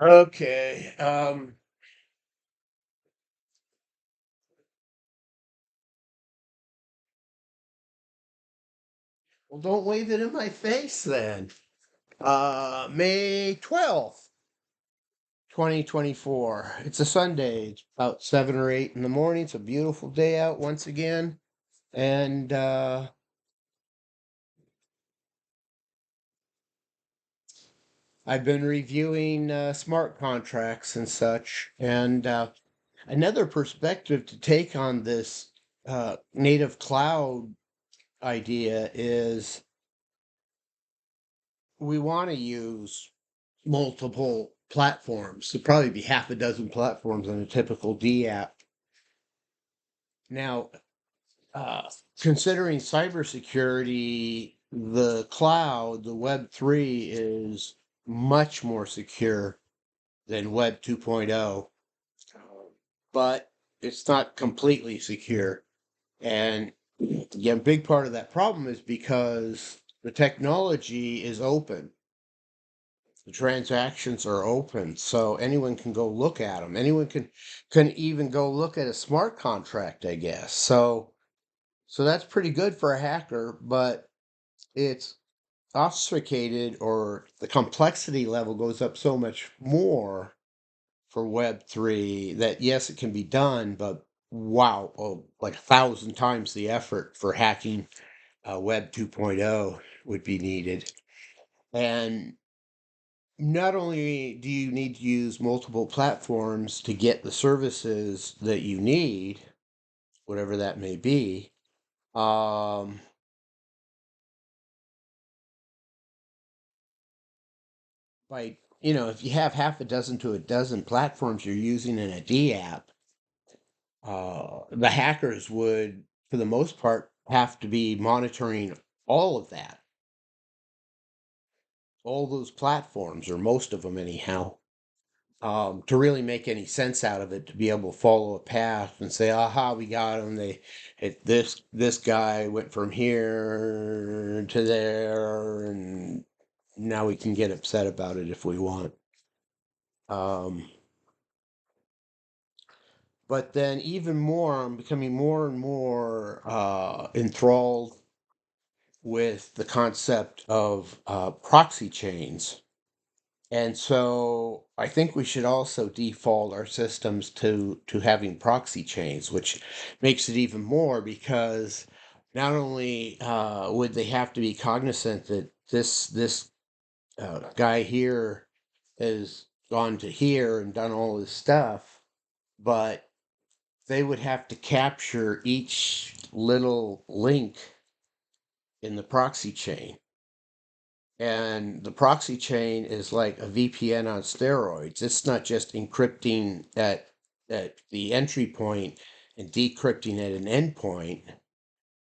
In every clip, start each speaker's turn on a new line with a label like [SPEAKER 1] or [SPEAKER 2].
[SPEAKER 1] Okay. Well, don't wave it in my face then. May 12th, 2024. It's a Sunday. It's about 7 or 8 in the morning. It's a beautiful day out once again. And I've been reviewing smart contracts and such. And another perspective to take on this native cloud idea is we want to use multiple platforms. There'd probably be half a dozen platforms on a typical D app. Now, considering cybersecurity, the cloud, the Web3 is much more secure than Web 2.0, but it's not completely secure. And yeah, a big part of that problem is because the technology is open. The transactions are open, so anyone can go look at them. Anyone can even go look at a smart contract, I guess. So that's pretty good for a hacker, but it's obfuscated, or the complexity level goes up so much more for Web3 that yes, it can be done, but wow, oh, like 1,000 times the effort for hacking Web 2.0 would be needed. And not only do you need to use multiple platforms to get the services that you need, whatever that may be, um, by, if you have half a dozen to a dozen platforms you're using in a D app, the hackers would, for the most part, have to be monitoring all of that, all those platforms, or most of them anyhow, to really make any sense out of it, to be able to follow a path and say, "Aha, we got him." This guy went from here to there, and now we can get upset about it if we want. Um, but then, even more, I'm becoming more and more enthralled with the concept of proxy chains. And so I think we should also default our systems to having proxy chains, which makes it even more, because not only would they have to be cognizant that this guy here has gone to here and done all this stuff, but they would have to capture each little link in the proxy chain. And the proxy chain is like a VPN on steroids. It's not just encrypting at the entry point and decrypting at an endpoint.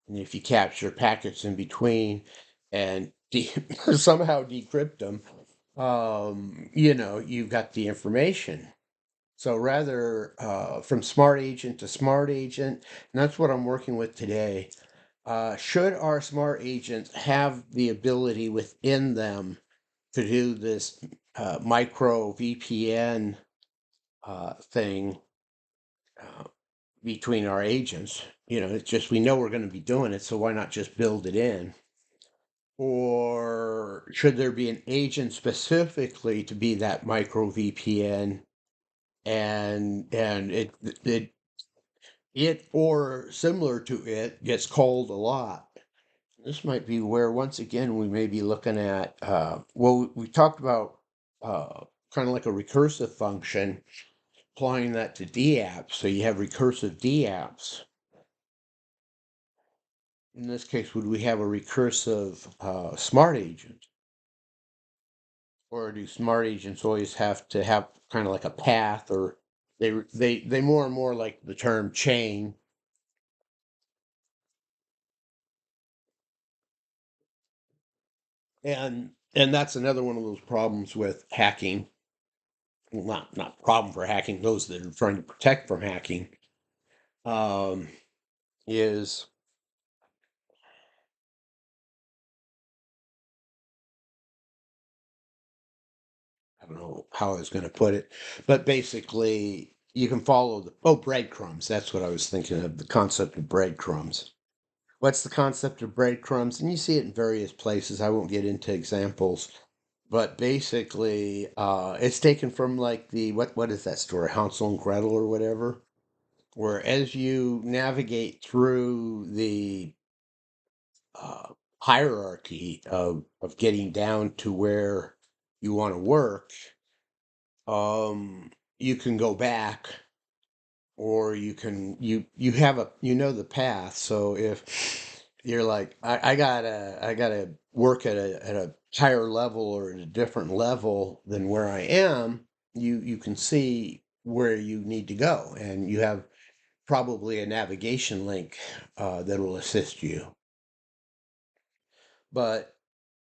[SPEAKER 1] And if you capture packets in between and somehow decrypt them, you've got the information. So rather, from smart agent to smart agent, and that's what I'm working with today. Should our smart agents have the ability within them to do this micro VPN thing uh, between our agents? It's just we know we're going to be doing it, so why not just build it in? Or should there be an agent specifically to be that micro VPN, and it or similar to it gets called a lot? This might be where, once again, we may be looking at, well, we talked about kind of like a recursive function, applying that to D apps. So you have recursive D apps. In this case, would we have a recursive smart agent? Or do smart agents always have to have kind of like a path, or they more and more like the term chain? And that's another one of those problems with hacking. Well, not problem for hacking, those that are trying to protect from hacking, um, is I don't know how I was going to put it, but basically you can follow breadcrumbs. That's what I was thinking of, the concept of breadcrumbs. What's the concept of breadcrumbs? And you see it in various places. I won't get into examples, but basically, it's taken from like the what is that story, Hansel and Gretel or whatever, where as you navigate through the uh, hierarchy of getting down to where you want to work, you can go back, or you have the path. So if you're like, I gotta work at a higher level or at a different level than where I am, you can see where you need to go, and you have probably a navigation link that will assist you. But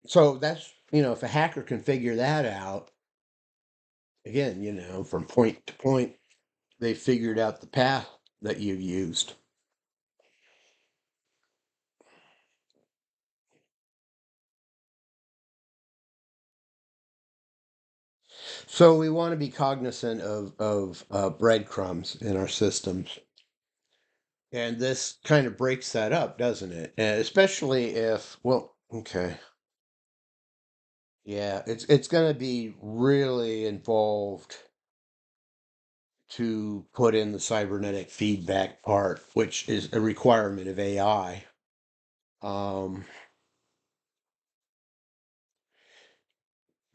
[SPEAKER 1] so that's, if a hacker can figure that out, again, from point to point, they figured out the path that you used. So we want to be cognizant of breadcrumbs in our systems, and this kind of breaks that up, doesn't it? And especially if, well, okay, yeah, it's going to be really involved to put in the cybernetic feedback part, which is a requirement of AI. Um,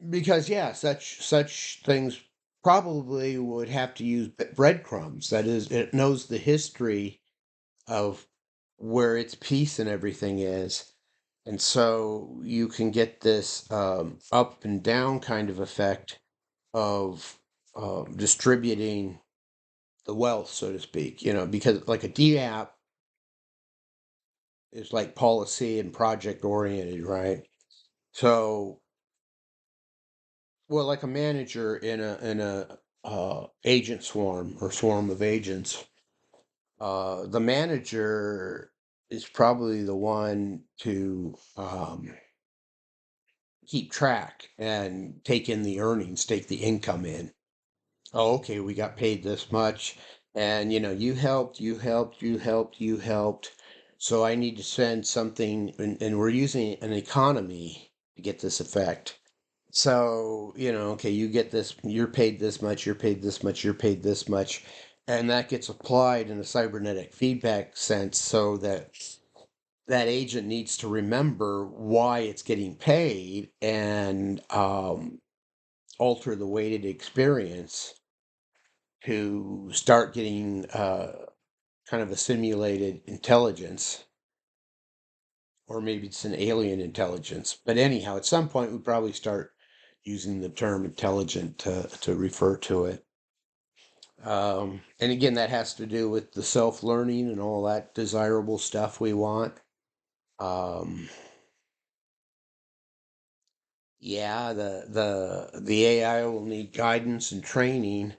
[SPEAKER 1] because yeah, such things probably would have to use breadcrumbs. That is, it knows the history of where its piece and everything is. And so you can get this up and down kind of effect of distributing the wealth, so to speak, because like a DApp is like policy and project oriented, right? So, well, like a manager in a agent swarm or swarm of agents, the manager is probably the one to keep track and take in the earnings, take the income in. Oh, okay, we got paid this much, and you helped, you helped, you helped, you helped. So I need to send something, and we're using an economy to get this effect. So, okay, you get this, you're paid this much, you're paid this much, you're paid this much, and that gets applied in a cybernetic feedback sense so that that agent needs to remember why it's getting paid and alter the weighted experience to start getting kind of a simulated intelligence, or maybe it's an alien intelligence. But anyhow, at some point, we probably start using the term intelligent to refer to it. And again, that has to do with the self learning and all that desirable stuff we want. Um, yeah, the AI will need guidance and training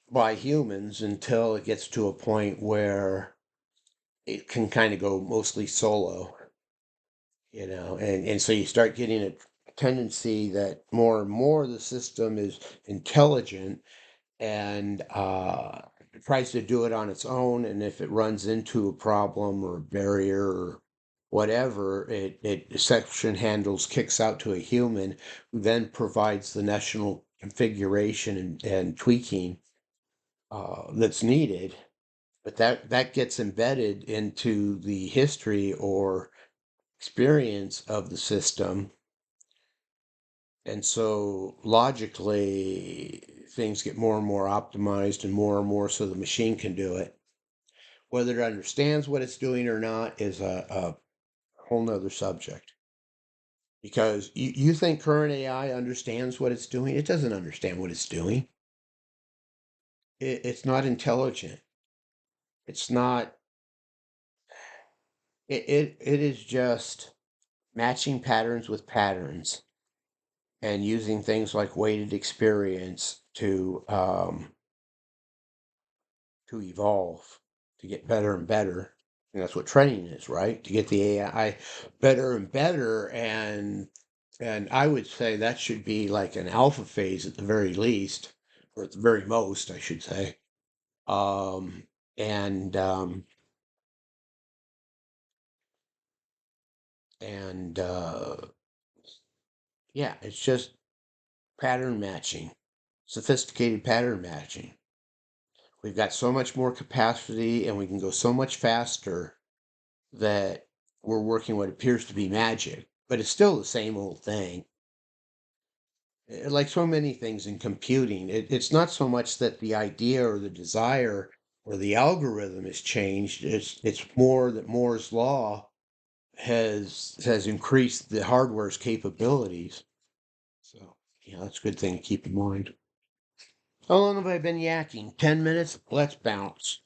[SPEAKER 1] by humans until it gets to a point where it can kind of go mostly solo, and so you start getting a tendency that more and more the system is intelligent and tries to do it on its own, and if it runs into a problem or a barrier or whatever, it exception handles, kicks out to a human who then provides the national configuration and tweaking that's needed. But that gets embedded into the history or experience of the system. And so logically, things get more and more optimized and more so the machine can do it. Whether it understands what it's doing or not is a whole nother subject. Because you think current AI understands what it's doing? It doesn't understand what it's doing. It's not intelligent. It's not, it is just matching patterns with patterns and using things like weighted experience to evolve, to get better and better. And that's what training is, right? To get the AI better and better. And And I would say that should be like an alpha phase at the very least, or at the very most, I should say. Um, and um, and yeah, it's just pattern matching, sophisticated pattern matching. We've got so much more capacity and we can go so much faster that we're working what appears to be magic, but it's still the same old thing. Like so many things in computing, it's not so much that the idea or the desire or the algorithm has changed. It's more that Moore's law has increased the hardware's capabilities. So yeah, that's a good thing to keep in mind. How long have I been yakking? 10 minutes? Let's bounce.